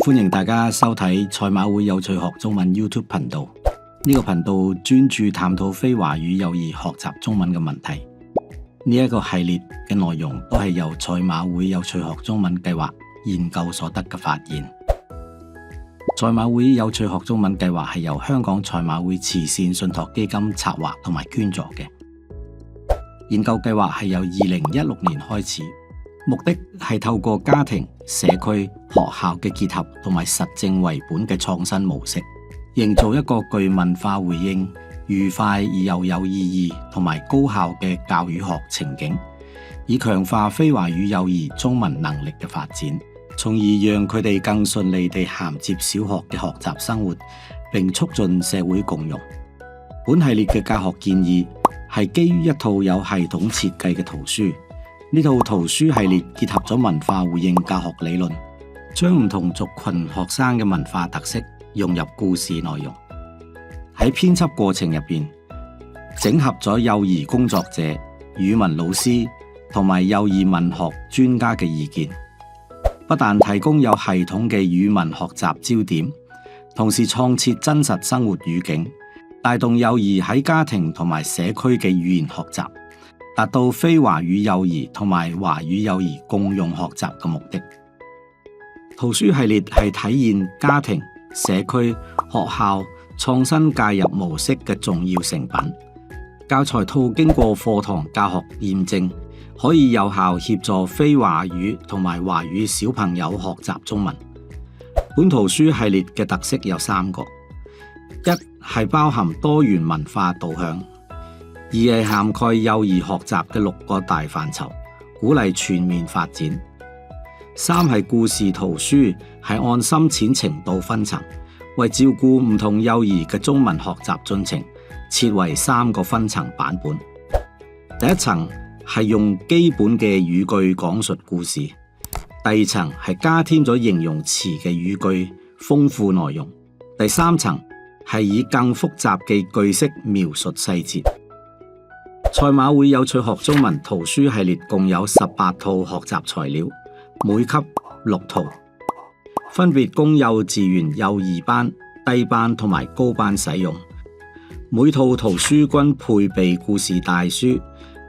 歡迎大家收睇賽馬會有趣學中文 YouTube 頻道。呢個頻道專注探討非華語幼兒學習中文嘅問題。呢一個系列嘅內容都係由賽馬會有趣學中文計劃研究所得嘅發現。賽馬會有趣學中文計劃係由香港賽馬會慈善信託基金策劃同埋捐助嘅。研究計劃係由2016年開始，目的係透過家庭、社區、學校嘅結合同埋實證為本嘅創新模式，營造一個具文化回應、愉快而又有意義同埋高效嘅教育學情景，以強化非華語幼兒中文能力嘅發展，從而讓佢哋更順利地銜接小學嘅學習生活，並促進社會共融。本系列嘅教學建議係基於一套有系統設計嘅圖書。呢套圖書系列結合咗文化回應教學理論，將唔同族群學生嘅文化特色融入故事內容。喺編輯過程入邊，整合咗幼兒工作者、語文老師同埋幼兒文學專家嘅意見，不但提供有系統嘅語文學習焦點，同時創設真實生活語境，帶動幼兒喺家庭同埋社區嘅語言學習，達到非華語幼兒同埋華語幼兒共用學習嘅目的。圖書系列係體現家庭、社區、學校創新介入模式嘅重要成品。教材套經過課堂教學驗證，可以有效協助非華語同埋華語小朋友學習中文。本圖書系列嘅特色有3個：一係包含多元文化導向。二係涵蓋幼兒學習嘅6個大範疇，鼓勵全面發展。三係故事圖書，係按深淺程度分層，為照顧唔同幼兒嘅中文學習進程，設為3個分層版本。第一層係用基本嘅語句講述故事，第二層係加添咗形容詞嘅語句，豐富內容。第三層係以更複雜嘅句式描述細節。賽馬會有趣學中文圖書系列共有18套學習材料，每級6套，分別供幼稚園幼兒班、低班同埋高班使用。每套圖書均配備故事大書、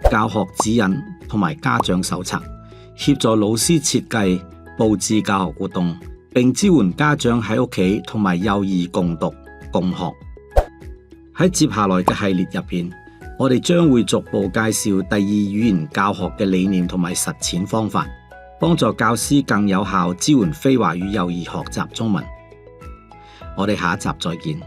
教學指引同埋家長手冊，協助老師設計、佈置教學活動，並支援家長喺屋企同埋幼兒共讀共學。喺接下來嘅系列入邊，我哋將會逐步介紹第2語言教學嘅理念同埋實踐方法，幫助教師更有效支援非華語幼兒學習中文。我哋下一集再見。